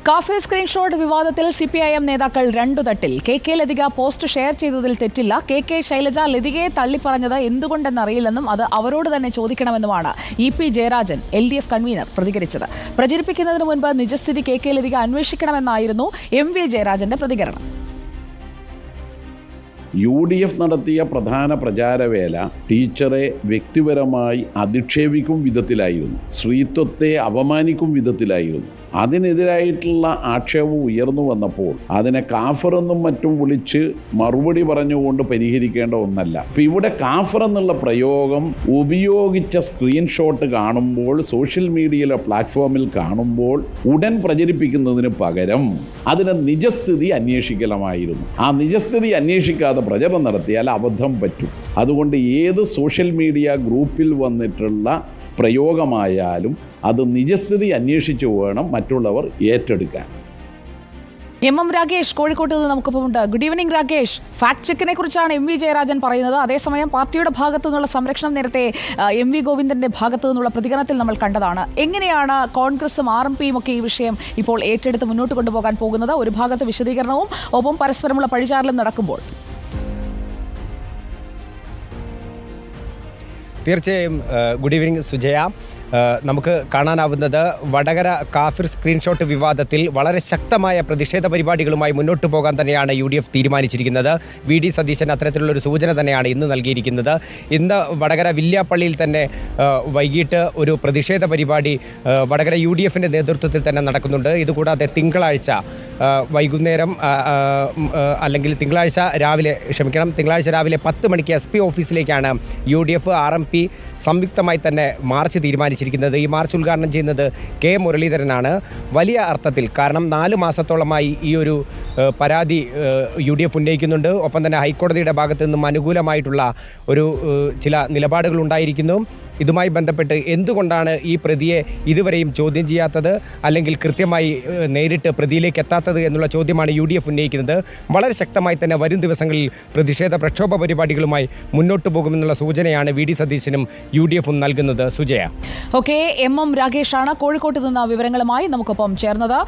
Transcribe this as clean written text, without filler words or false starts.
കാഫിർ സ്ക്രീൻഷോട്ട് വിവാദത്തിൽ CPIM നേതാക്കൾ രണ്ടു തട്ടിൽ. KK ലതിക പോസ്റ്റ് ഷെയർ ചെയ്തതിൽ തെറ്റില്ല. KK ശൈലജ ലതികയെ തള്ളിപ്പറഞ്ഞത് എന്തുകൊണ്ടെന്നറിയില്ലെന്നും അത് അവരോട് തന്നെ ചോദിക്കണമെന്നുമാണ് EP ജയരാജൻ LDF കൺവീനർ പ്രതികരിച്ചത്. പ്രചരിപ്പിക്കുന്നതിന് മുൻപ് നിജസ്ഥിതി KK ലതിക അന്വേഷിക്കണമെന്നായിരുന്നു MV ജയരാജന്റെ പ്രതികരണം. UDF നടത്തിയ പ്രധാന പ്രചാരവേല ടീച്ചറെ വ്യക്തിപരമായി അധിക്ഷേപിക്കും വിധത്തിലായിരുന്നു, സ്ത്രീത്വത്തെ അപമാനിക്കും വിധത്തിലായിരുന്നു. അതിനെതിരായിട്ടുള്ള ആക്ഷേപം ഉയർന്നു വന്നപ്പോൾ അതിനെ കാഫർ എന്നും മറ്റും വിളിച്ച് മറുപടി പറഞ്ഞുകൊണ്ട് പരിഹരിക്കേണ്ട ഒന്നല്ല. ഇപ്പം ഇവിടെ കാഫർ എന്നുള്ള പ്രയോഗം ഉപയോഗിച്ച സ്ക്രീൻഷോട്ട് കാണുമ്പോൾ, സോഷ്യൽ മീഡിയയിലെ പ്ലാറ്റ്ഫോമിൽ കാണുമ്പോൾ ഉടൻ പ്രചരിപ്പിക്കുന്നതിന് പകരം അതിനെ നിജസ്ഥിതി അന്വേഷിക്കലമായിരുന്നു. ആ നിജസ്ഥിതി അന്വേഷിക്കാതെ പ്രചരണം നടത്തിയാൽ അബദ്ധം പറ്റും. അതുകൊണ്ട് ഏത് സോഷ്യൽ മീഡിയ ഗ്രൂപ്പിൽ വന്നിട്ടുള്ള പ്രയോഗമായാലും അത് നിജസ്ഥിതി അന്വേഷിച്ചു വേണം മറ്റുള്ളവർ ഏറ്റെടുക്കാൻ. MM രാകേഷ് കോഴിക്കോട്ട് നിന്ന് നമുക്കൊപ്പമുണ്ട്. Good evening Rakesh. ഫാക്ട് ചെക്കിനെ കുറിച്ചാണ് MV ജയരാജൻ പറയുന്നത്. അതേസമയം പാർട്ടിയുടെ ഭാഗത്തു നിന്നുള്ള സംരക്ഷണം നേരത്തെ MV ഗോവിന്ദന്റെ ഭാഗത്തു നിന്നുള്ള പ്രതികരണത്തിൽ നമ്മൾ കണ്ടതാണ്. എങ്ങനെയാണ് കോൺഗ്രസും RMPയും ഒക്കെ ഈ വിഷയം ഇപ്പോൾ ഏറ്റെടുത്ത് മുന്നോട്ട് കൊണ്ടുപോകാൻ പോകുന്നത്? ഒരു ഭാഗത്ത് വിശദീകരണവും ഒപ്പം പരസ്പരമുള്ള പഴിചാരലും നടക്കുമ്പോൾ. തീർച്ചയായും ഗുഡ് ഈവനിങ് സുജയ. നമുക്ക് കാണാനാവുന്നത് വടകര കാഫിർ സ്ക്രീൻഷോട്ട് വിവാദത്തിൽ വളരെ ശക്തമായ പ്രതിഷേധ പരിപാടികളുമായി മുന്നോട്ട് പോകാൻ തന്നെയാണ് UDF തീരുമാനിച്ചിരിക്കുന്നത്. VD സതീശൻ അത്തരത്തിലുള്ളൊരു സൂചന തന്നെയാണ് ഇന്ന് നൽകിയിരിക്കുന്നത്. ഇന്ന് വടകര വില്യാപ്പള്ളിയിൽ തന്നെ വൈകിട്ട് ഒരു പ്രതിഷേധ പരിപാടി വടകര UDFിൻ്റെ നേതൃത്വത്തിൽ തന്നെ നടക്കുന്നുണ്ട്. ഇതുകൂടാതെ തിങ്കളാഴ്ച വൈകുന്നേരം അല്ലെങ്കിൽ തിങ്കളാഴ്ച രാവിലെ 10 മണിക്ക് SP ഓഫീസിലേക്കാണ് UDF RMP സംയുക്തമായി തന്നെ മാർച്ച് തീരുമാനിച്ചിരിക്കുന്നത്. ഈ മാർച്ച് ഉദ്ഘാടനം ചെയ്യുന്നത് K മുരളീധരനാണ്. വലിയ അർത്ഥത്തിൽ, കാരണം 4 മാസത്തോളമായി ഈ ഒരു പരാതി UDF ഉന്നയിക്കുന്നുണ്ട്. ഒപ്പം തന്നെ ഹൈക്കോടതിയുടെ ഭാഗത്തു നിന്നും അനുകൂലമായിട്ടുള്ള ഒരു ചില നിലപാടുകൾ ഉണ്ടായിരിക്കുന്നു. ഇതുമായി ബന്ധപ്പെട്ട് എന്തുകൊണ്ടാണ് ഈ പ്രതിയെ ഇതുവരെയും ചോദ്യം ചെയ്യാത്തത്, അല്ലെങ്കിൽ കൃത്യമായി നേരിട്ട് പ്രതിയിലേക്ക് എത്താത്തത് എന്നുള്ള ചോദ്യമാണ് UDF ഉന്നയിക്കുന്നത്. വളരെ ശക്തമായി തന്നെ വരും ദിവസങ്ങളിൽ പ്രതിഷേധ പ്രക്ഷോഭ പരിപാടികളുമായി മുന്നോട്ട് പോകുമെന്നുള്ള സൂചനയാണ് VD സതീശനും UDFും നൽകുന്നത്. സുജയ. MM രാകേഷാണ് കോഴിക്കോട്ട് നിന്ന് വിവരങ്ങളുമായി നമുക്കൊപ്പം ചേർന്നത്.